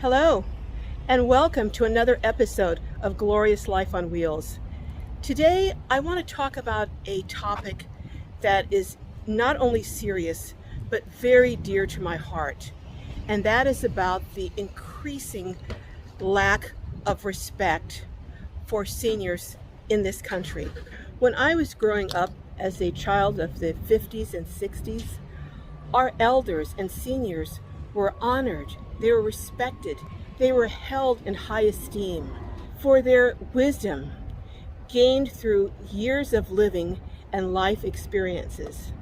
Hello, and welcome to another episode of Glorious Life on Wheels. Today, I want to talk about a topic that is not only serious, but very dear to my heart, and that is about the increasing lack of respect for seniors in this country. When I was growing up as a child of the 50s and 60s, our elders and seniors were honored, they were respected, they were held in high esteem for their wisdom gained through years of living and life experiences.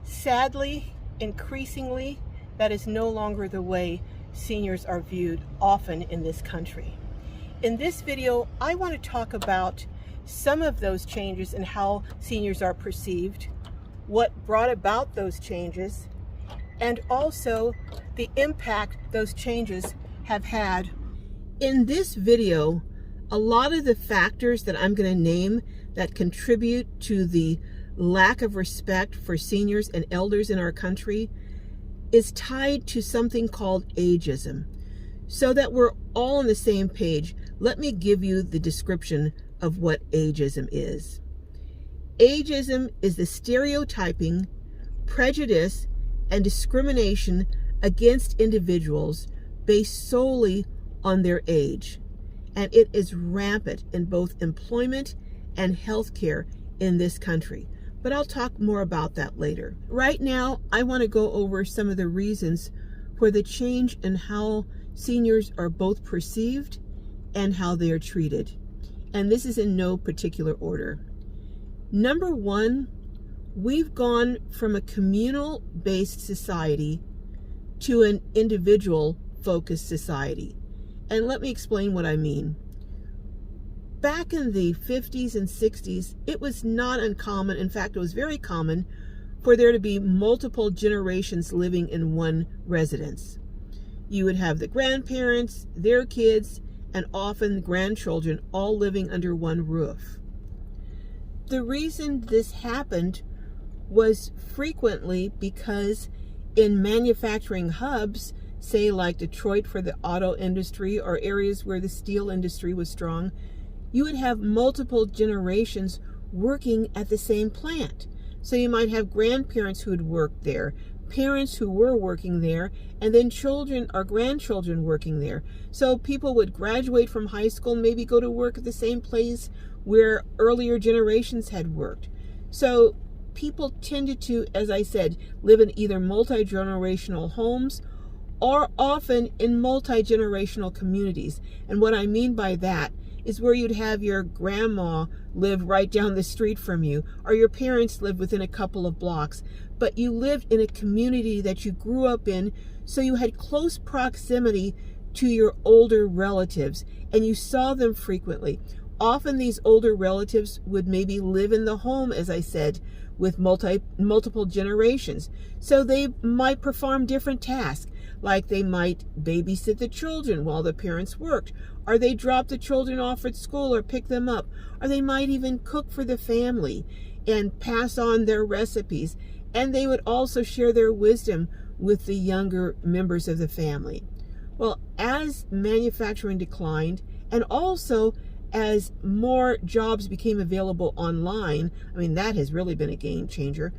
Sadly, increasingly, that is no longer the way seniors are viewed often in this country. In this video, I want to talk about some of those changes and how seniors are perceived, what brought about those changes, and also the impact those changes have had. In this video, a lot of the factors that I'm going to name that contribute to the lack of respect for seniors and elders in our country is tied to something called ageism. So that we're all on the same page, let me give you the description of what ageism is. Ageism is the stereotyping, prejudice, and discrimination against individuals based solely on their age. And it is rampant in both employment and healthcare in this country. But I'll talk more about that later. Right now, I want to go over some of the reasons for the change in how seniors are both perceived and how they are treated. And this is in no particular order. Number one, we've gone from a communal-based society to an individual-focused society. And let me explain what I mean. Back in the 50s and 60s, it was not uncommon, in fact, it was very common, for there to be multiple generations living in one residence. You would have the grandparents, their kids, and often grandchildren all living under one roof. The reason this happened was frequently because in manufacturing hubs, say like Detroit for the auto industry or areas where the steel industry was strong, you would have multiple generations working at the same plant. So you might have grandparents who had worked there, parents who were working there, and then children or grandchildren working there. So people would graduate from high school and maybe go to work at the same place where earlier generations had worked. So people tended to, as I said, live in either multi-generational homes or often in multi-generational communities. And what I mean by that is where you'd have your grandma live right down the street from you, or your parents live within a couple of blocks, but you lived in a community that you grew up in, so you had close proximity to your older relatives, and you saw them frequently. Often these older relatives would maybe live in the home, as I said, with multiple generations. So they might perform different tasks, like they might babysit the children while the parents worked, or they drop the children off at school or pick them up, or they might even cook for the family and pass on their recipes. And they would also share their wisdom with the younger members of the family. Well, as manufacturing declined, and also as more jobs became available online, I mean, that has really been a game changer.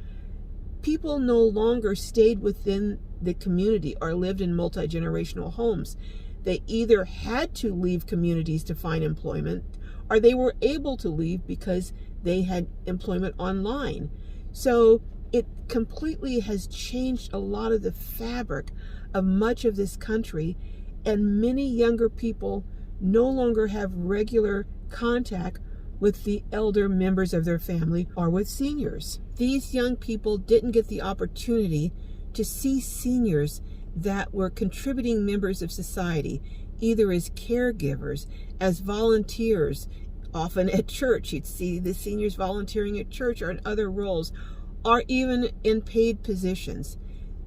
People no longer stayed within the community or lived in multi-generational homes. They either had to leave communities to find employment, or they were able to leave because they had employment online. So it completely has changed a lot of the fabric of much of this country, and many younger people no longer have regular contact with the elder members of their family or with seniors. These young people didn't get the opportunity to see seniors that were contributing members of society, either as caregivers, as volunteers. Often at church, you'd see the seniors volunteering at church or in other roles, or even in paid positions.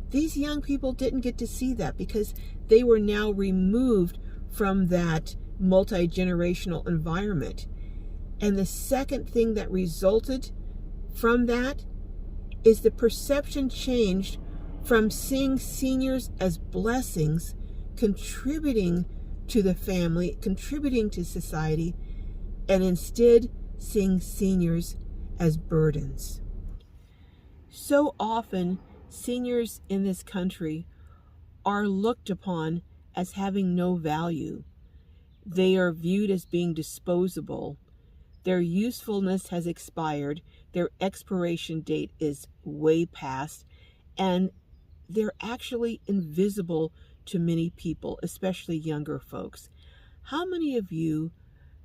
These young people didn't get to see that because they were now removed from that multi-generational environment. And the second thing that resulted from that is the perception changed from seeing seniors as blessings contributing to the family, contributing to society, and instead seeing seniors as burdens. So often, seniors in this country are looked upon as having no value. They are viewed as being disposable. Their usefulness has expired. Their expiration date is way past. And they're actually invisible to many people, especially younger folks. How many of you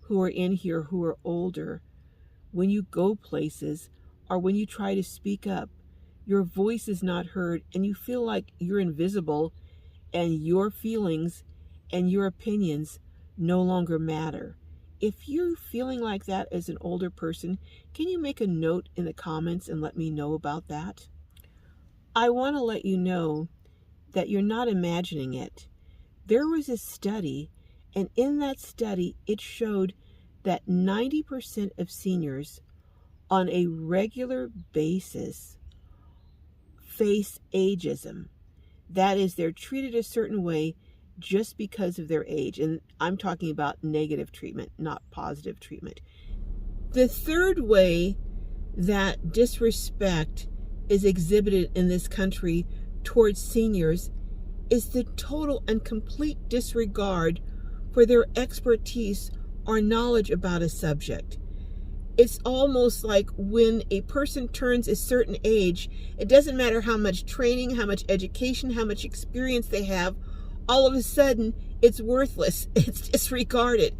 who are in here who are older, when you go places or when you try to speak up, your voice is not heard and you feel like you're invisible and your feelings and your opinions no longer matter? If you're feeling like that as an older person, can you make a note in the comments and let me know about that? I want to let you know that you're not imagining it. There was a study, and in that study, it showed that 90% of seniors on a regular basis face ageism. That is, they're treated a certain way just because of their age. And I'm talking about negative treatment, not positive treatment. The third way that disrespect is exhibited in this country towards seniors is the total and complete disregard for their expertise or knowledge about a subject. It's almost like when a person turns a certain age, it doesn't matter how much training, how much education, how much experience they have, all of a sudden it's worthless. It's disregarded.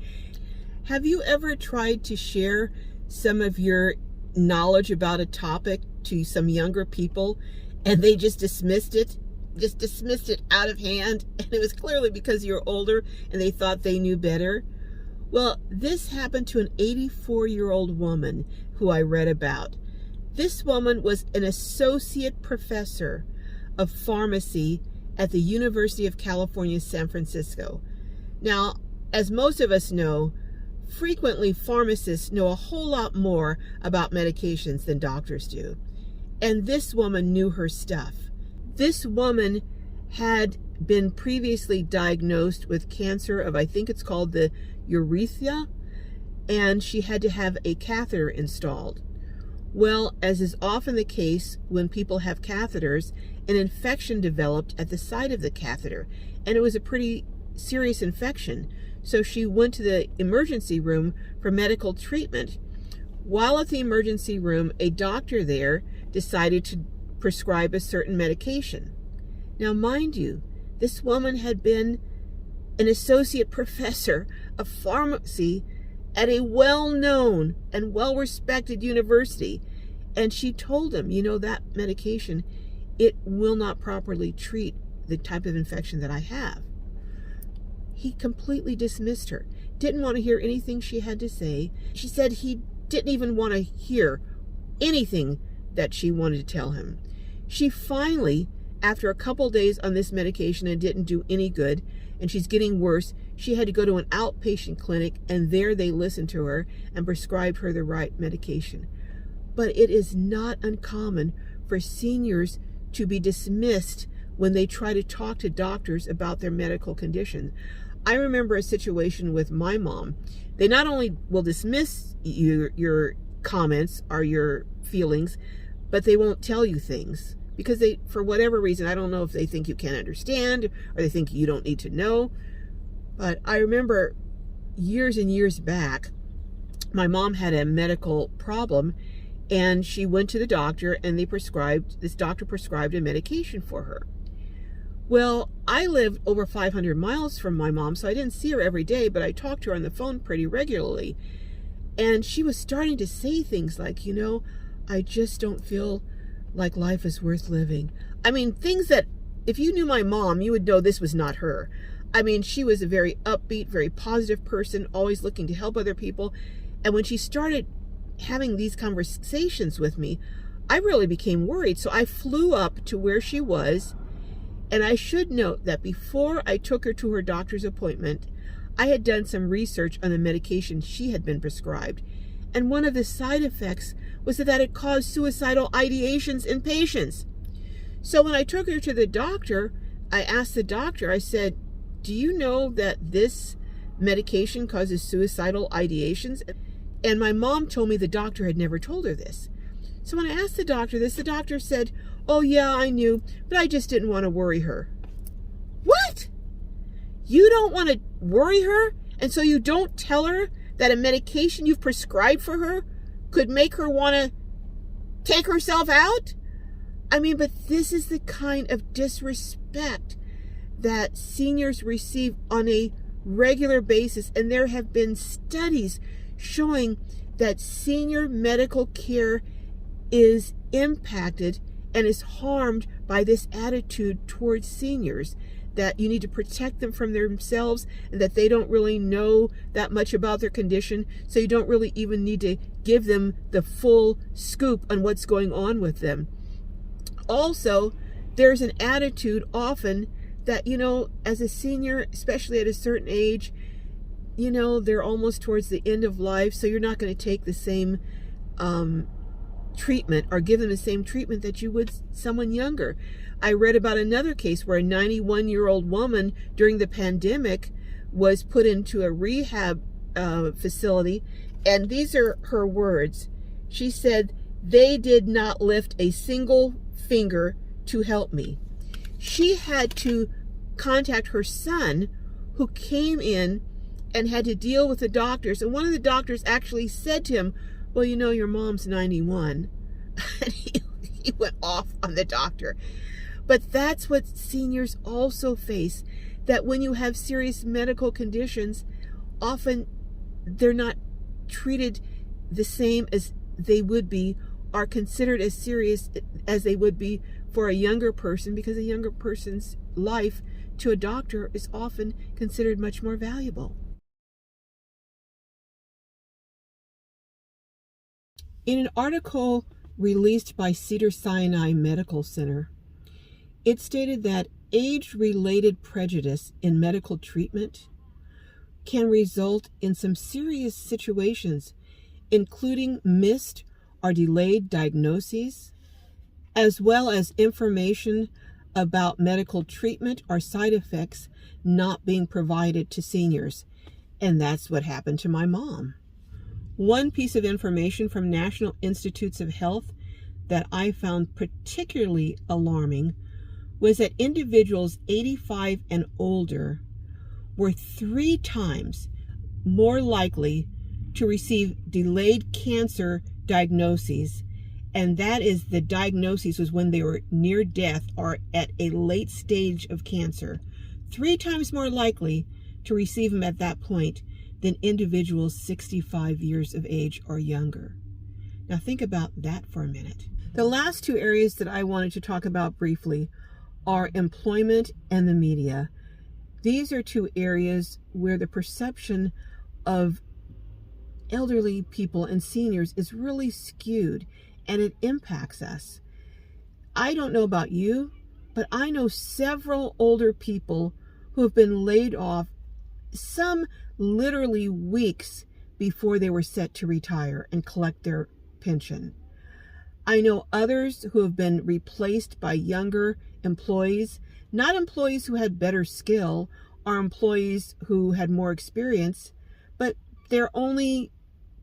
Have you ever tried to share some of your knowledge about a topic to some younger people and they just dismissed it out of hand, and it was clearly because you're older and they thought they knew better? Well, this happened to an 84-year-old woman who I read about. This woman was an associate professor of pharmacy at the University of California, San Francisco. Now, as most of us know, frequently pharmacists know a whole lot more about medications than doctors do. And this woman knew her stuff. This woman had been previously diagnosed with cancer of, I think it's called the urethra, and she had to have a catheter installed. Well, as is often the case when people have catheters, an infection developed at the site of the catheter, and it was a pretty serious infection. So she went to the emergency room for medical treatment. While at the emergency room, a doctor there decided to prescribe a certain medication. Now, mind you, this woman had been an associate professor of pharmacy at a well-known and well-respected university, and she told him, you know, that medication, it will not properly treat the type of infection that I have. He completely dismissed her, didn't want to hear anything she had to say. She said he didn't even want to hear anything that she wanted to tell him. She finally, after a couple days on this medication and didn't do any good, and she's getting worse, she had to go to an outpatient clinic, and there they listened to her and prescribed her the right medication. But it is not uncommon for seniors to be dismissed when they try to talk to doctors about their medical condition. I remember a situation with my mom. They not only will dismiss your comments or your feelings, but they won't tell you things because they, for whatever reason, I don't know if they think you can't understand or they think you don't need to know. But I remember years and years back, my mom had a medical problem and she went to the doctor and this doctor prescribed a medication for her. Well, I lived over 500 miles from my mom, so I didn't see her every day, but I talked to her on the phone pretty regularly. And she was starting to say things like, you know, I just don't feel like life is worth living. I mean, things that if you knew my mom, you would know this was not her. I mean, she was a very upbeat, very positive person, always looking to help other people. And when she started having these conversations with me, I really became worried. So I flew up to where she was. And I should note that before I took her to her doctor's appointment, I had done some research on the medication she had been prescribed. And one of the side effects was that it caused suicidal ideations in patients. So when I took her to the doctor, I asked the doctor, I said, do you know that this medication causes suicidal ideations? And my mom told me the doctor had never told her this. So when I asked the doctor this, the doctor said, oh yeah, I knew, but I just didn't want to worry her. What? You don't want to worry her? And so you don't tell her that a medication you've prescribed for her could make her want to take herself out? I mean, but this is the kind of disrespect that seniors receive on a regular basis. And there have been studies showing that senior medical care is impacted and is harmed by this attitude towards seniors, that you need to protect them from themselves and that they don't really know that much about their condition, so you don't really even need to give them the full scoop on what's going on with them. Also, there's an attitude often that, as a senior, especially at a certain age, they're almost towards the end of life, so you're not going to take the same treatment or give them the same treatment that you would someone younger. I read about another case where a 91-year-old woman during the pandemic was put into a rehab facility, and these are her words. She said, "They did not lift a single finger to help me." She had to contact her son, who came in and had to deal with the doctors. And one of the doctors actually said to him, well, your mom's 91. And he went off on the doctor. But that's what seniors also face, that when you have serious medical conditions, often they're not treated the same as they would be, are considered as serious as they would be for a younger person, because a younger person's life to a doctor is often considered much more valuable. In an article released by Cedars-Sinai Medical Center, it stated that age-related prejudice in medical treatment can result in some serious situations, including missed or delayed diagnoses, as well as information about medical treatment or side effects not being provided to seniors. And that's what happened to my mom. One piece of information from National Institutes of Health that I found particularly alarming was that individuals 85 and older were 3 times more likely to receive delayed cancer diagnoses, and that is, the diagnosis was when they were near death or at a late stage of cancer. 3 times more likely to receive them at that point than individuals 65 years of age or younger. Now think about that for a minute. The last 2 areas that I wanted to talk about briefly are employment and the media. These are 2 areas where the perception of elderly people and seniors is really skewed, and it impacts us. I don't know about you, but I know several older people who have been laid off, some literally weeks before they were set to retire and collect their pension. I know others who have been replaced by younger employees, not employees who had better skill or employees who had more experience, but their only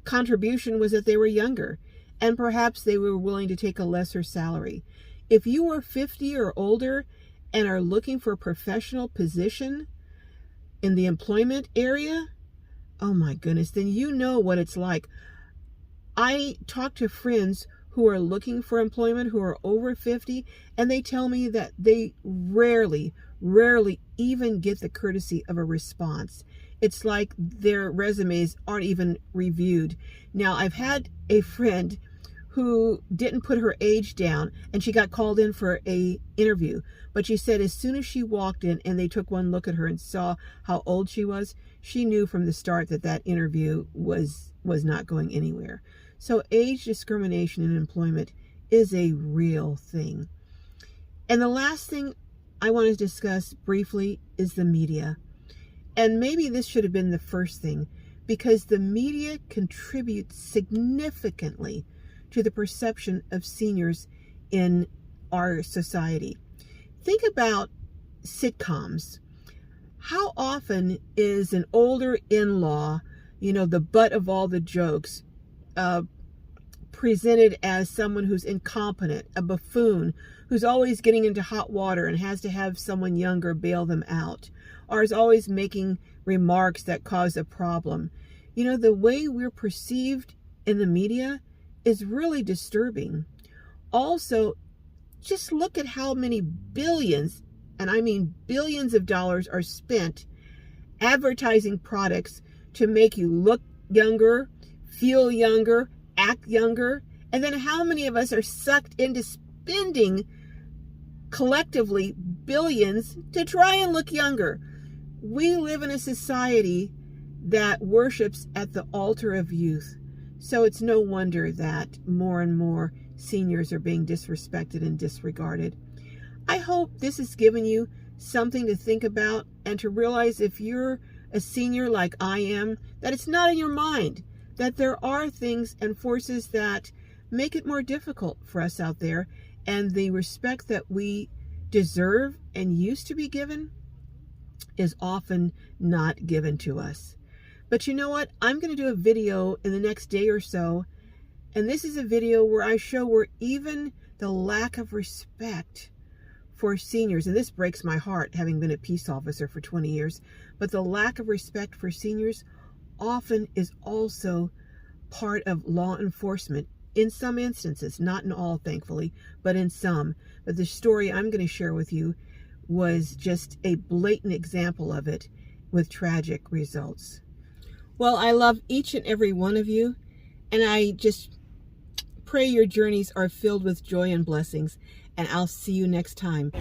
contribution was that they were younger, and perhaps they were willing to take a lesser salary. If you are 50 or older and are looking for a professional position in the employment area, oh my goodness, then you know what it's like. I talk to friends who are looking for employment who are over 50, and they tell me that they rarely even get the courtesy of a response. It's like their resumes aren't even reviewed. Now, I've had a friend who didn't put her age down, and she got called in for an interview. But she said as soon as she walked in and they took one look at her and saw how old she was, she knew from the start that that interview was not going anywhere. So age discrimination in employment is a real thing. And the last thing I want to discuss briefly is the media. And maybe this should have been the first thing, because the media contributes significantly to the perception of seniors in our society. Think about sitcoms. How often is an older in-law, the butt of all the jokes, presented as someone who's incompetent, a buffoon, who's always getting into hot water and has to have someone younger bail them out, or is always making remarks that cause a problem? The way we're perceived in the media is really disturbing. Also, just look at how many billions, and I mean billions of dollars, are spent advertising products to make you look younger, feel younger, act younger. And then how many of us are sucked into spending collectively billions to try and look younger? We live in a society that worships at the altar of youth. So it's no wonder that more and more seniors are being disrespected and disregarded. I hope this has given you something to think about and to realize, if you're a senior like I am, that it's not in your mind, that there are things and forces that make it more difficult for us out there, and the respect that we deserve and used to be given is often not given to us. But you know what? I'm going to do a video in the next day or so, and this is a video where I show where even the lack of respect for seniors, and this breaks my heart having been a peace officer for 20 years, but the lack of respect for seniors often is also part of law enforcement in some instances, not in all, thankfully, but in some. But the story I'm going to share with you was just a blatant example of it, with tragic results. Well, I love each and every one of you, and I just pray your journeys are filled with joy and blessings, and I'll see you next time.